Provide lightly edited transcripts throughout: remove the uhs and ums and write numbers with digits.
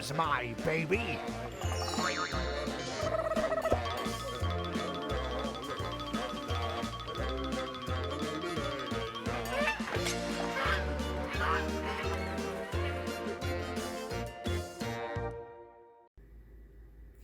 is my baby.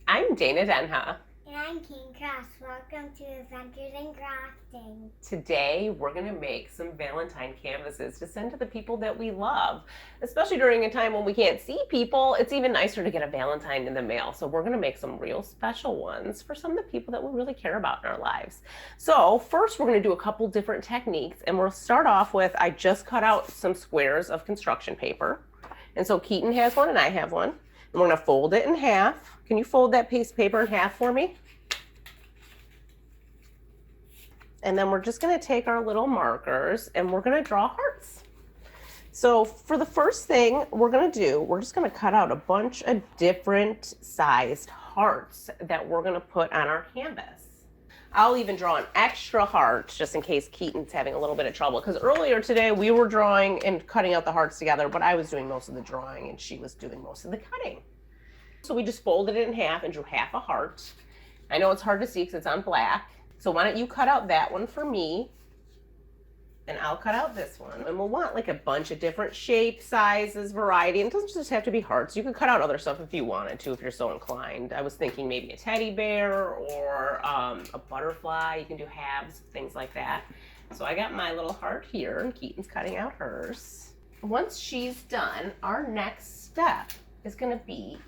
I'm Denha. And I'm Keaton Cross. Welcome to Adventures in Crafting. Today we're going to make some Valentine canvases to send to the people that we love. Especially during a time when we can't see people, it's even nicer to get a Valentine in the mail. So we're going to make some real special ones for some of the people that we really care about in our lives. So first we're going to do a couple different techniques, and we'll start off with, I just cut out some squares of construction paper. And so Keaton has one and I have one. And we're going to fold it in half. Can you fold that piece of paper in half for me? And then we're just going to take our little markers and we're going to draw hearts. So for the first thing we're going to do, we're just going to cut out a bunch of different sized hearts that we're going to put on our canvas. I'll even draw an extra heart just in case Keaton's having a little bit of trouble, because earlier today we were drawing and cutting out the hearts together, but I was doing most of the drawing and she was doing most of the cutting. So we just folded it in half and drew half a heart. I know it's hard to see because it's on black. So why don't you cut out that one for me, and I'll cut out this one. And we'll want like a bunch of different shapes, sizes, variety. And it doesn't just have to be hearts. You can cut out other stuff if you wanted to, if you're so inclined. I was thinking maybe a teddy bear or a butterfly. You can do halves, things like that. So I got my little heart here, and Keaton's cutting out hers. Once she's done, our next step is going to be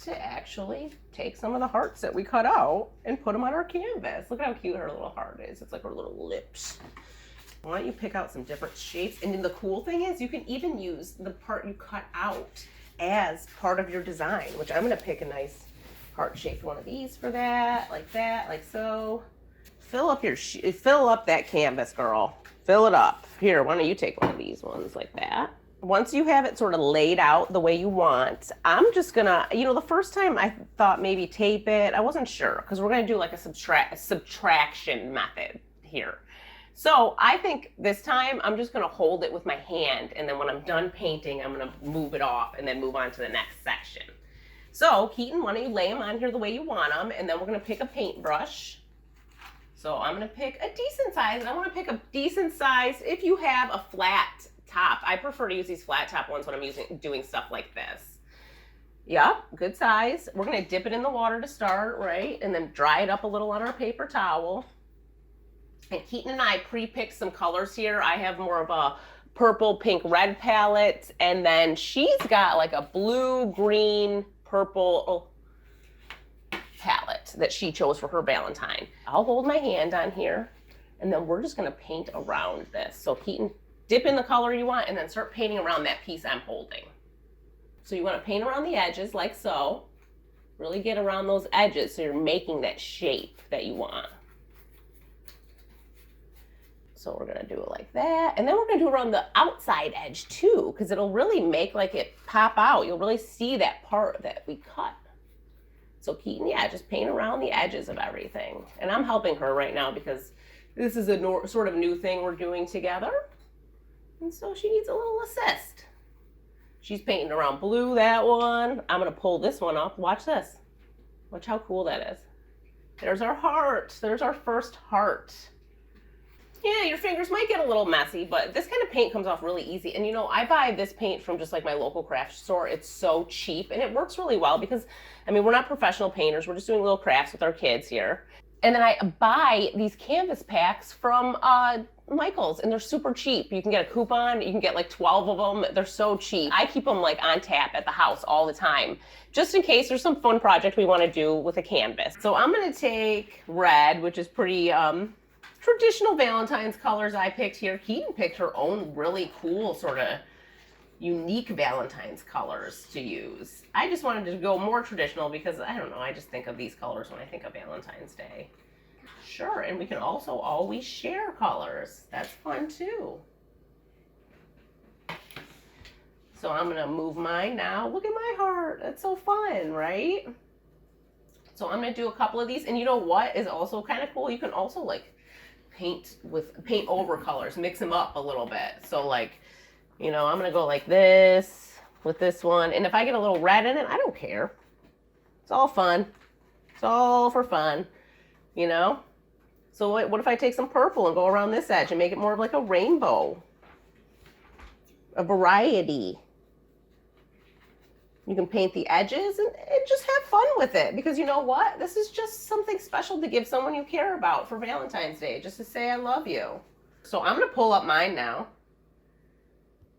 to actually take some of the hearts that we cut out and put them on our canvas. Look at how cute her little heart is. It's like her little lips. Why don't you pick out some different shapes? And then the cool thing is you can even use the part you cut out as part of your design, which I'm gonna pick a nice heart-shaped one of these for that, like so. Fill up that canvas, girl. Fill it up. Here, why don't you take one of these ones like that? Once you have it sort of laid out the way you want, I'm just gonna, the first time I thought maybe tape it. I wasn't sure because we're gonna do like a subtraction method here. So I think this time I'm just gonna hold it with my hand, and then when I'm done painting, I'm gonna move it off and then move on to the next section. So Keaton, why don't you lay them on here the way you want them, and then we're gonna pick a paintbrush. So I'm gonna pick a decent size, and I wanna pick a decent size if you have a flat top. I prefer to use these flat top ones when I'm doing stuff like this. Yep, good size. We're gonna dip it in the water to start, right? And then dry it up a little on our paper towel. And Keaton and I pre-picked some colors here. I have more of a purple, pink, red palette. And then she's got like a blue, green, purple palette that she chose for her Valentine. I'll hold my hand on here, and then we're just gonna paint around this. So Keaton, dip in the color you want and then start painting around that piece I'm holding. So you want to paint around the edges like so. Really get around those edges so you're making that shape that you want. So we're going to do it like that. And then we're going to do around the outside edge too, because it'll really make like it pop out. You'll really see that part that we cut. So Keaton, yeah, just paint around the edges of everything. And I'm helping her right now because this is a sort of new thing we're doing together. And so she needs a little assist. She's painting around blue, that one. I'm gonna pull this one up. Watch this. Watch how cool that is. There's our heart. There's our first heart. Yeah, your fingers might get a little messy, but this kind of paint comes off really easy. And I buy this paint from just like my local craft store. It's so cheap and it works really well because, we're not professional painters. We're just doing little crafts with our kids here. And then I buy these canvas packs from Michael's, and they're super cheap. You can get a coupon. You can get like 12 of them. They're so cheap. I keep them like on tap at the house all the time, just in case there's some fun project we want to do with a canvas. So I'm going to take red, which is pretty traditional Valentine's colors I picked here. Keaton picked her own really cool sort of unique Valentine's colors to use. I just wanted to go more traditional because, I don't know, I just think of these colors when I think of Valentine's Day. Sure, and we can also always share colors. That's fun too. So I'm gonna move mine now. Look at my heart. That's so fun, right? So I'm gonna do a couple of these, and you know what is also kind of cool? You can also like paint over colors, mix them up a little bit. So like, I'm gonna go like this, with this one. And if I get a little red in it, I don't care. It's all fun. It's all for fun, you know? So what if I take some purple and go around this edge and make it more of like a rainbow? A variety. You can paint the edges and just have fun with it, because you know what? This is just something special to give someone you care about for Valentine's Day, just to say I love you. So I'm gonna pull up mine now.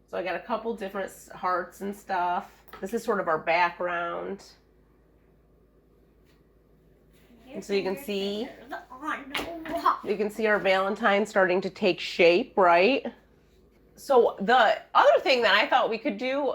So I got a couple different hearts and stuff. This is sort of our background. And so you can see our Valentine starting to take shape, right? So the other thing that I thought we could do,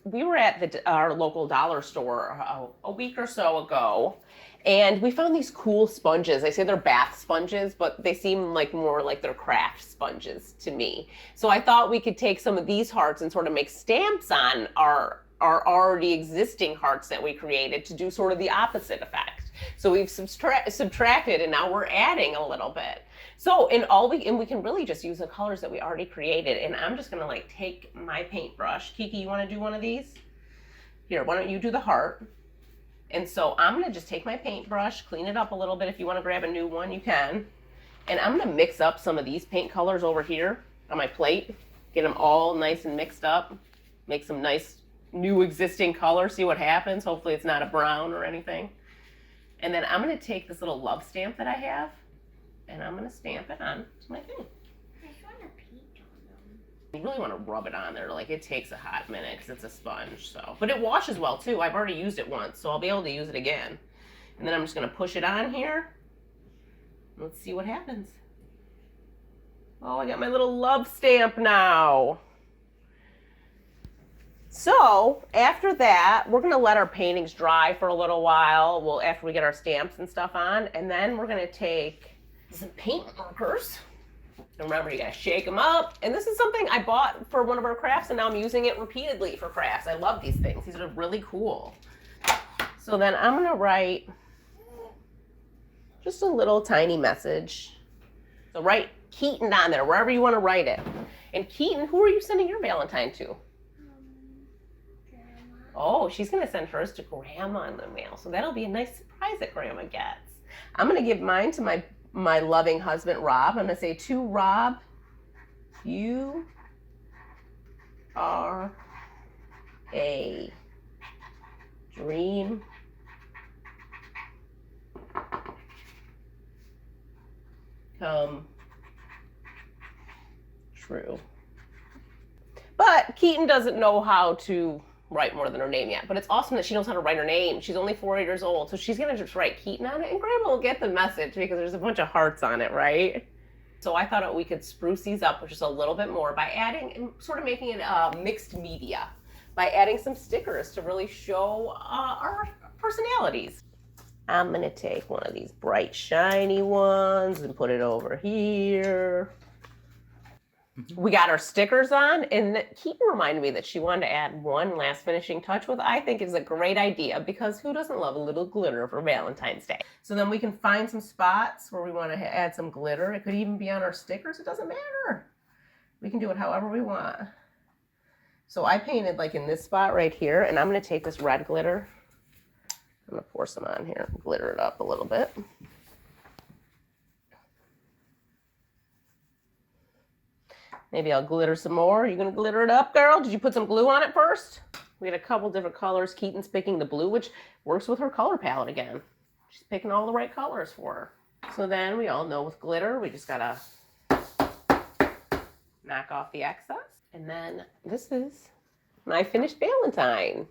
we were at our local dollar store a week or so ago, and we found these cool sponges. They say they're bath sponges, but they seem like more like they're craft sponges to me. So I thought we could take some of these hearts and sort of make stamps on our already existing hearts that we created to do sort of the opposite effect. So we've subtracted, and now we're adding a little bit. So we can really just use the colors that we already created. And I'm just gonna like take my paintbrush. Kiki, you wanna do one of these? Here, why don't you do the heart? And so I'm gonna just take my paintbrush, clean it up a little bit. If you wanna grab a new one, you can. And I'm gonna mix up some of these paint colors over here on my plate. Get them all nice and mixed up. Make some nice new existing color, see what happens. Hopefully it's not a brown or anything. And then I'm gonna take this little love stamp that I have, and I'm gonna stamp it on to my thing. I just want to paint on them. You really wanna rub it on there, like it takes a hot minute because it's a sponge, so. But it washes well too. I've already used it once, so I'll be able to use it again. And then I'm just gonna push it on here. Let's see what happens. Oh, I got my little love stamp now. So after that, we're gonna let our paintings dry for a little while. After we get our stamps and stuff on, and then we're gonna take some paint markers. And remember, you gotta shake them up. And this is something I bought for one of our crafts, and now I'm using it repeatedly for crafts. I love these things. These are really cool. So then I'm gonna write just a little tiny message. So write Keaton on there, wherever you wanna write it. And Keaton, who are you sending your Valentine to? Oh, she's going to send hers to Grandma in the mail. So that'll be a nice surprise that Grandma gets. I'm going to give mine to my loving husband, Rob. I'm going to say, to Rob, you are a dream come true. But Keaton doesn't know how to write more than her name yet, but it's awesome that she knows how to write her name. She's only 4 years old, so she's gonna just write Keaton on it, and Grandma will get the message because there's a bunch of hearts on it, right? So I thought we could spruce these up with just a little bit more by adding and sort of making it mixed media, by adding some stickers to really show our personalities. I'm gonna take one of these bright shiny ones and put it over here. We got our stickers on, and Keaton reminded me that she wanted to add one last finishing touch, with I think is a great idea, because who doesn't love a little glitter for Valentine's Day? So then we can find some spots where we want to add some glitter. It could even be on our stickers. It doesn't matter. We can do it however we want. So I painted like in this spot right here, and I'm going to take this red glitter. I'm going to pour some on here, glitter it up a little bit. Maybe I'll glitter some more. You gonna glitter it up, girl? Did you put some glue on it first? We had a couple different colors. Keaton's picking the blue, which works with her color palette again. She's picking all the right colors for her. So then we all know with glitter, we just gotta knock off the excess. And then this is my finished Valentine.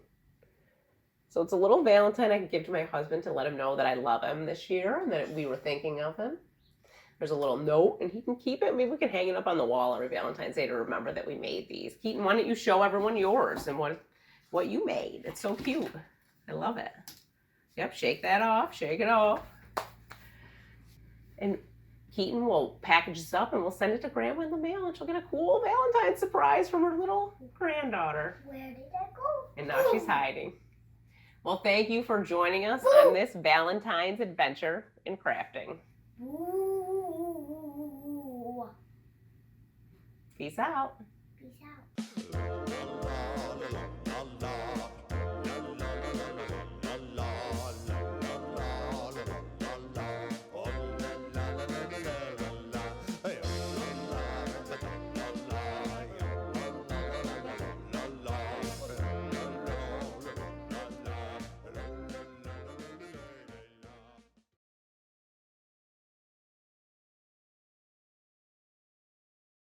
So it's a little Valentine I can give to my husband to let him know that I love him this year and that we were thinking of him. There's a little note, and he can keep it. Maybe we can hang it up on the wall every Valentine's Day to remember that we made these. Keaton, why don't you show everyone yours and what you made? It's so cute. I love it. Yep, shake that off. Shake it off. And Keaton will package this up, and we'll send it to Grandma in the mail, and she'll get a cool Valentine surprise from her little granddaughter. Where did that go? And now she's hiding. Well, thank you for joining us on this Valentine's adventure in crafting. Ooh. Peace out.